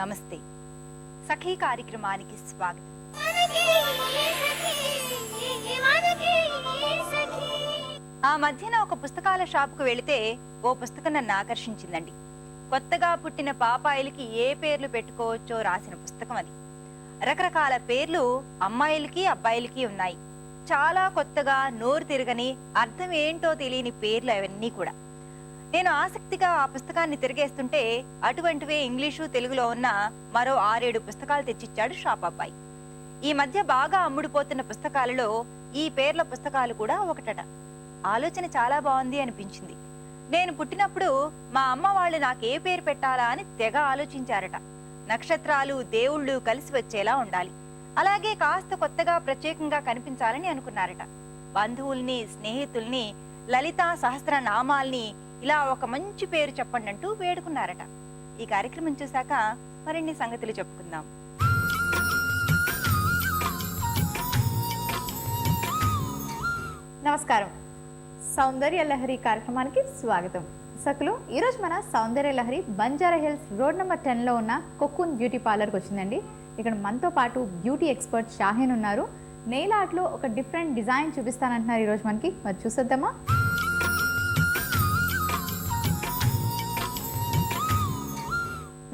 నమస్తే. సఖీ కార్యక్రమానికి స్వాగతం. ఆ మధ్యన ఒక పుస్తకాల షాపుకు వెళితే ఓ పుస్తకం నన్ను ఆకర్షించిందండి. కొత్తగా పుట్టిన పాపాయిలకి ఏ పేర్లు పెట్టుకోవచ్చో రాసిన పుస్తకం అది. రకరకాల పేర్లు అమ్మాయిలకి అబ్బాయిలకి ఉన్నాయి. చాలా కొత్తగా, నోరు తిరగని, అర్థం ఏంటో తెలియని పేర్లు అవన్నీ కూడా. నేను ఆసక్తిగా ఆ పుస్తకాన్ని తిరిగేస్తుంటే అటువంటివే ఇంగ్లీషు, తెలుగులో ఉన్న మరో 6-7 పుస్తకాలు తెచ్చిచ్చాడు షాప్ అబ్బాయి. ఈ మధ్య బాగా అమ్ముడుపోతున్న పుస్తకాలలో ఈ పేర్ల పుస్తకాలు కూడా ఒకటట. ఆలోచన చాలా బాగుంది అనిపించింది. నేను పుట్టినప్పుడు మా అమ్మ వాళ్ళు నాకే పేరు పెట్టాలా అని తెగ ఆలోచించారట. నక్షత్రాలు, దేవుళ్ళు కలిసి వచ్చేలా ఉండాలి, అలాగే కాస్త కొత్తగా ప్రత్యేకంగా కనిపించాలని అనుకున్నారట. బంధువుల్ని, స్నేహితుల్ని, లలితా సహస్రనామాల్ని ఇలా ఒక మంచి పేరు చెప్పండి అంటూ వేడుకున్నారట. ఈ కార్యక్రమం చూశాక మరిన్ని సంగతులు చెప్పుకుందాం. నమస్కారం. సౌందర్య లహరి కార్యక్రమానికి స్వాగతం. సకులు, ఈరోజు మన Soundarya Lahari Banjara Hills road number 10లో ఉన్న కొక్కున్ బ్యూటీ పార్లర్కి వచ్చిందండి. ఇక్కడ మనతో పాటు బ్యూటీ ఎక్స్పర్ట్ షాహీన్ ఉన్నారు. నెయిల్ ఆర్ట్లో ఒక డిఫరెంట్ డిజైన్ చూపిస్తానంటున్నారు ఈరోజు మనకి. మరి చూసేద్దామా?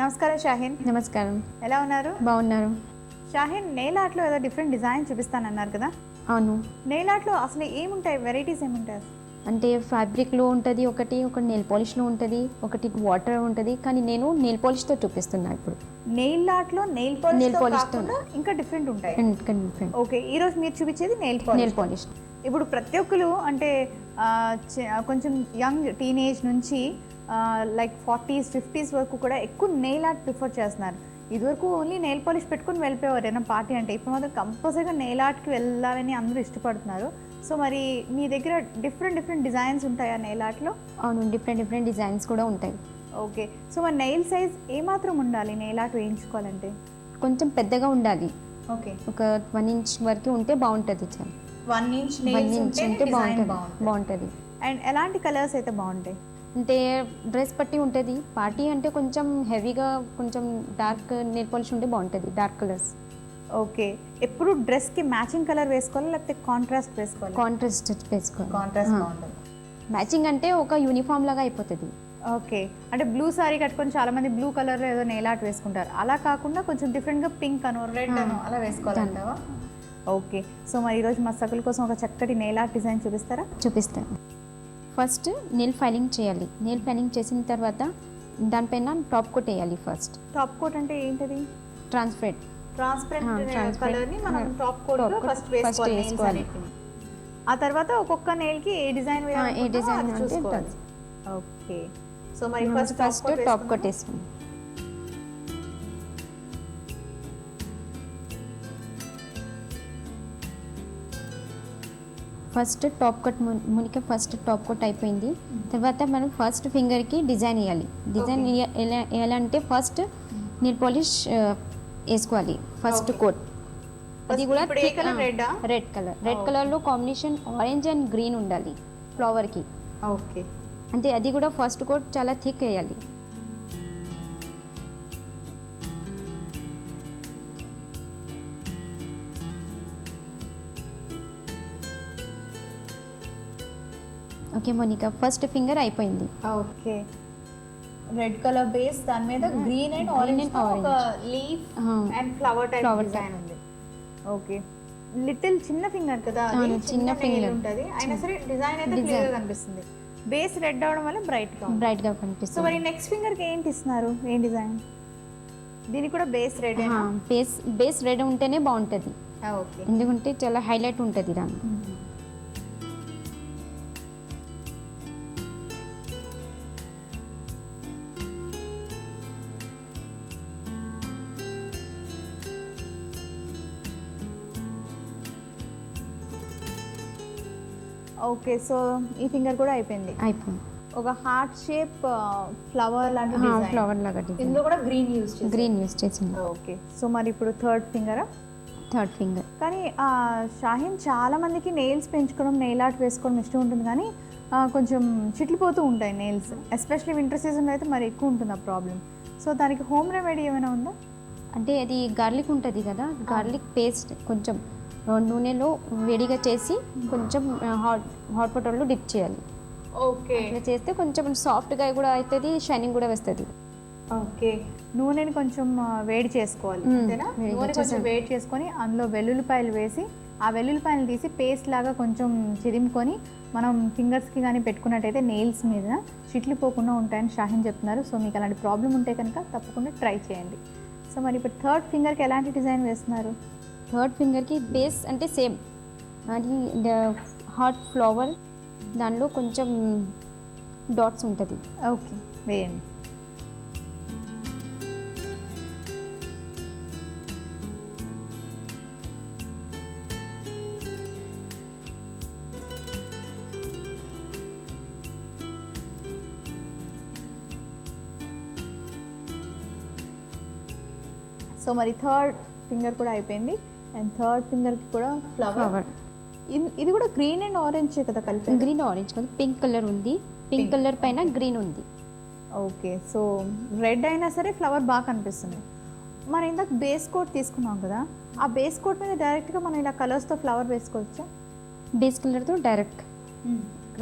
నమస్కారం షాహీన్. నమస్కారం. ఎలా ఉన్నారు? బాగున్నారు. షాహీన్, నెయిల్ ఆర్ట్లో ఏదో డిఫరెంట్ డిజైన్ చూపిస్తానన్నారు కదా? అవును. నెయిల్ ఆర్ట్లో అసలు ఏముంటాయి, వెరైటీస్ ఏముంటాయి? అంటే ఫ్యాబ్రిక్లో ఉంటుంది ఒకటి నెయిల్ పాలిష్లో ఉంటుంది, ఒకటి వాటర్ ఉంటుంది. కానీ నేను నెయిల్ పాలిష్తో చూపిస్తున్నా ఇప్పుడు. నెయిల్ ఆర్ట్లో నెయిల్ పాలిష్తో ఇంకా డిఫరెంట్ ఉంటాయి. ఓకే, ఈరోజు మీరు చూపించేది నెయిల్ పాలిష్. ఇప్పుడు ప్రతి ఒక్కరు అంటే కొంచెం యంగ్ టీనేజ్ నుంచి లైక్ 40s 50s వరకు కూడా ఎక్కువ నెయిల్ ఆర్ట్ ప్రిఫర్ చేస్తున్నారు. ఇదివరకు ఓన్లీ నెయిల్ పాలిష్ పెట్టుకుని వెళ్ళిపోయేవారు ఏదైనా పార్టీ అంటే. ఇప్పుడు మాత్రం కంపల్సరీగా నెయిల్ ఆర్ట్కి వెళ్ళాలని అందరూ ఇష్టపడుతున్నారు. సో మరి మీ దగ్గర డిఫరెంట్ డిజైన్స్ ఉంటాయా నెయిల్ ఆర్ట్లో? అవును, డిఫరెంట్ డిజైన్స్ కూడా ఉంటాయి. ఓకే, సో మరి నెయిల్ సైజ్ ఏమాత్రం ఉండాలి నెయిల్ ఆర్ట్ వేయించుకోవాలంటే? కొంచెం పెద్దగా ఉండాలి. ఓకే, ఒక 1 ఇంచ్ వరకు ఉంటే బాగుంటుంది. 1 ఇంచ్ ఉంటే బాగుంటుంది. అండ్ ఎలాంటి కలర్స్ అయితే బాగుంటాయి? అంటే డ్రెస్ పట్టి ఉంటుంది. పార్టీ అంటే కొంచెం హెవీగా, కొంచెం డార్క్ నెయిల్ పాలిష్ ఉంటే బాగుంటుంది, డార్క్ కలర్స్. ఓకే, ఎప్పుడు డ్రెస్కి మ్యాచింగ్ కలర్ వేసుకోవాలి లేకపోతే కాంట్రాస్ట్ వేసుకోవాలి? కాంట్రాస్ట్ వేసుకోవాలి. కాంట్రాస్ట్ బాగుంటుంది. మ్యాచింగ్ అంటే ఒక యూనిఫామ్ లాగా అయిపోతుంది. ఓకే, అంటే బ్లూ సారీ కట్టుకొని చాలా మంది బ్లూ కలర్లో ఏదో నెయిల్ ఆర్ట్ వేసుకుంటారు. అలా కాకుండా కొంచెం డిఫరెంట్గా పింక్ అనో, రెడ్ అనో అలా వేసుకోవాలంటావా? ఓకే, సో మరి ఈరోజు మా సకుల కోసం ఒక చక్కటి నెయిల్ ఆర్ట్ డిజైన్ చూపిస్తారా? చూపిస్తాను. ఫస్ట్ నెయిల్ ఫైలింగ్ చేయాలి. నెయిల్ ఫైలింగ్ చేసిన తర్వాత దానిపైన టాప్ కోట్ వేయాలి. ఫస్ట్ టాప్ కోట్ అంటే ఏంటది? ట్రాన్స్పరెంట్ కలర్ని మనం టాప్ కోట్ ఫస్ట్ వేసుకోవాలి. ఆ తర్వాత ఒక్కొక్క నెయిల్కి ఏ డిజైన్ చూసుకోవాలి. ఓకే, సో మరి ఫస్ట్ టాప్ కోట్ వేసుకోండి. ఫస్ట్ టాప్ కట్ మునికి ఫస్ట్ టాప్ కోట్ అయిపోయింది. తర్వాత మనం ఫస్ట్ ఫింగర్కి డిజైన్ వేయాలి. డిజైన్ ఎలా అంటే ఫస్ట్ నెయిల్ పాలిష్ వేసుకోవాలి ఫస్ట్ కోట్. అది కూడా రెడ్ కలర్లో కాంబినేషన్ ఆరెంజ్ అండ్ గ్రీన్ ఉండాలి ఫ్లవర్కి. ఓకే, అంటే అది కూడా ఫస్ట్ కోట్ చాలా థిక్ వేయాలి. ఓకే మోనికా, ఫస్ట్ ఫింగర్ అయిపోయింది. ఓకే, రెడ్ కలర్ బేస్, దాని మీద గ్రీన్ అండ్ ఆరెంజ్ ఒక leaf and flower type design ఉంది. ఓకే, లిటిల్ చిన్న ఫింగర్ కదా, చిన్న ఫింగర్ ఉంటది. అయినా సరే డిజైన్ అయితే క్లియర్ గా కనిపిస్తుంది. బేస్ రెడ్ అవడం వల్ల బ్రైట్ గా కనిపిస్తుంది. సో మరి నెక్స్ట్ ఫింగర్ కి ఏంటి ఇస్తున్నారు, ఏం డిజైన్? దీనికి కూడా బేస్ రెడ్. బేస్ రెడ్ ఉంటేనే బాగుంటది. ఓకే, ఎందుకంటే చాలా హైలైట్ ఉంటది దాని. ఓకే, సో ఈ ఫింగర్ కూడా అయిపోయింది. ఒక హార్ట్ షేప్ ఫ్లవర్ లాంటి ఫ్లవర్ లాగా ఇందులో కూడా గ్రీన్ యూస్ చేసింది. ఓకే, సో మరి ఇప్పుడు థర్డ్ ఫింగర్. కానీ షాహీన్, చాలా మందికి నెయిల్స్ పెంచుకోవడం, నెయిల్ ఆర్ట్ వేసుకోవడం ఇష్టం ఉంటుంది. కానీ కొంచెం చిట్లిపోతూ ఉంటాయి నెయిల్స్, ఎస్పెషల్లీ వింటర్ సీజన్లో అయితే మరి ఎక్కువ ఉంటుంది ఆ ప్రాబ్లం. సో దానికి హోమ్ రెమెడీ ఏమైనా ఉందా? అంటే అది గార్లిక్ ఉంటుంది కదా, గార్లిక్ పేస్ట్ కొంచెం నూనెలో వేడిగా చేసి కొంచెం హాట్ వాటర్లో డిప్ చేయాలి. ఓకే, ఇట్లా చేస్తే కొంచెం సాఫ్ట్గా కూడా అవుతుంది, షైనింగ్ కూడా వస్తుంది. ఓకే. నూనెని కొంచెం వేడి చేసుకోవాలి అంతేనా? నూనె కొంచెం వేడి చేసుకొని అందులో వెల్లుల్లిపాయలు వేసి ఆ వెల్లుల్లిపాయలు తీసి పేస్ట్ లాగా కొంచెం చిదిముకొని మనం ఫింగర్స్కి కానీ పెట్టుకున్నట్టయితే నెయిల్స్ మీద చిట్లిపోకుండా ఉంటాయని షాహిన్ చెప్తున్నారు. సో మీకు అలాంటి ప్రాబ్లం ఉంటే కనుక తప్పకుండా ట్రై చేయండి. సో మరి ఇప్పుడు థర్డ్ ఫింగర్కి ఎలాంటి డిజైన్ వేస్తున్నారు? థర్డ్ ఫింగర్కి బేస్ అంటే సేమ్ అది హాట్ ఫ్లవర్, దానిలో కొంచెం డాట్స్ ఉంటుంది. ఓకే, వేయండి. సో మరి థర్డ్ ఫింగర్ కూడా అయిపోయింది. అండ్ థర్డ్ ఫింగర్కి కూడా ఫ్లవర్. ఇది కూడా గ్రీన్ అండ్ ఆరెంజ్ కదా కలిపి? గ్రీన్ ఆరెంజ్ కాదు, పింక్ కలర్ ఉంది. పింక్ కలర్ పైన గ్రీన్ ఉంది. ఓకే, సో రెడ్ అయినా సరే ఫ్లవర్ బాగా కనిపిస్తుంది. మనం ఇందాక బేస్ కోట్ తీసుకున్నాం కదా, ఆ బేస్ కోట్ మీద డైరెక్ట్గా మనం ఇలా కలర్స్తో ఫ్లవర్ వేసుకోవచ్చా? బేస్ కలర్తో డైరెక్ట్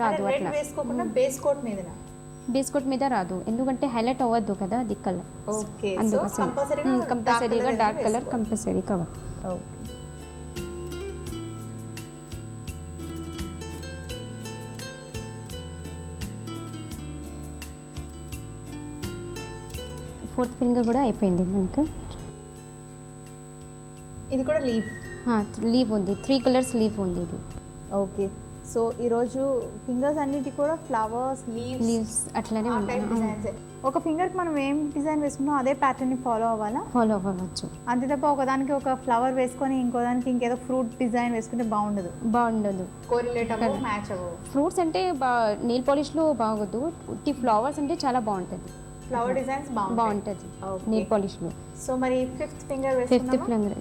రాదు, అట్లా వేసుకోకుండా బేస్ కోట్ మీద. బేస్ కోట్ మీద రాదు, ఎందుకంటే హైలైట్ అవ్వద్దు కదా అది కలర్. ఓకే, అందుకోసం కంపల్సరీగా dark colour compulsory cover. Okay, fourth finger కూడా అయిపోయింది మనకు. ఇది కూడా లీవ్. లీవ్ ఉంది, 3 కలర్స్ లీవ్ ఉంది ఇది. ఓకే, సో ఈరోజు ఫింగర్స్ అన్నిటి కూడా ఫ్లవర్స్, లీవ్స్ అట్లానే ఉన్నాయి. ఒక ఫింగర్కి మనం ఏం డిజైన్ వేసుకున్నాం అదే ప్యాటర్న్ని ఫాలో అవ్వాలా? ఫాలో అవ్వచ్చు. అంతే తప్ప ఒకదానికి ఒక ఫ్లవర్ వేసుకొని ఇంకో దానికి ఇంకేదో ఫ్రూట్ డిజైన్ వేసుకుంటే బాగుండదు, కోరిలేట్ అవ్వవు, మ్యాచ్ అవ్వవు. ఫ్రూట్స్ అంటే నెయిల్ పాలిష్లో బాగోదు, ఉట్టి ఫ్లవర్స్ అంటే చాలా బాగుంటుంది. ఫ్లవర్ డిజైన్స్ బాగుంటుంది నెయిల్ పాలిష్లో. సో మరి ఫిఫ్త్ ఫింగర్ ఫిఫ్త్ ఫింగర్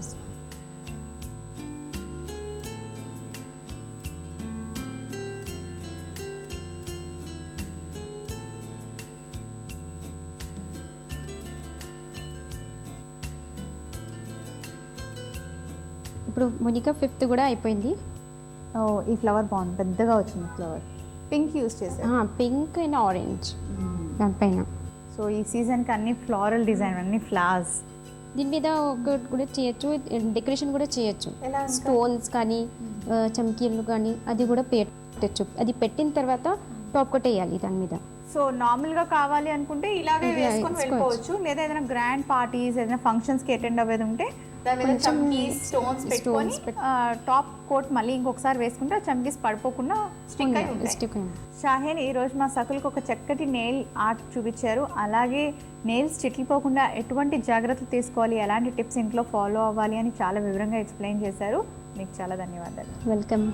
ఇప్పుడు మోనికా ఫిఫ్త్ కూడా అయిపోయింది. ఈ ఫ్లవర్ బాగుంది, పెద్దగా వచ్చింది ఫ్లవర్. పింక్ యూస్ చేసారు, పింక్ అండ్ ఆరెంజ్ దానిపైన. సో ఈ సీజన్కి అన్ని ఫ్లోరల్ డిజైన్, అన్ని ఫ్లవర్స్. దీని మీద ఒకటి కూడా చేయొచ్చు, డెకరేషన్ కూడా చేయొచ్చు. స్టోన్స్ కానీ చమ్కీలు కానీ అది కూడా పెట్టచ్చు. అది పెట్టిన తర్వాత టాప్ కోట్ వేయాలి దాని మీద. సో నార్మల్గా కావాలి అనుకుంటే ఇలాగే వేసుకొని వెళ్ళిపోవచ్చు, లేదా ఏదైనా గ్రాండ్ పార్టీస్, ఏదైనా ఫంక్షన్స్కి అటెండ్ అవ్వేది ఉంటే స్టోన్స్ పెట్టుకొని టాప్ కోట్ మళ్ళీ ఇంకొకసారి వేసుకుంటే ఆ చమ్కీస్ పడిపోకుండా స్టిక్ అయి ఉంటాయి. షాహీన్ ఈరోజు మా సకులకు ఒక చక్కటి నెయిల్ ఆర్ట్ చూపించారు. అలాగే నెయిల్స్ చిట్లిపోకుండా ఎటువంటి జాగ్రత్తలు తీసుకోవాలి, ఎలాంటి టిప్స్ ఇంట్లో ఫాలో అవ్వాలి అని చాలా వివరంగా ఎక్స్ప్లెయిన్ చేశారు. మీకు చాలా ధన్యవాదాలు. వెల్కమ్.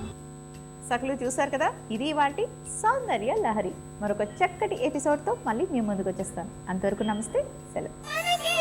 సకులు చూసారు కదా, ఇది వాటి సౌందర్య లహరి. మరొక చక్కటి ఎపిసోడ్తో మళ్ళీ మీ ముందుకు వచ్చేస్తాను. అంతవరకు నమస్తే, సెలవు.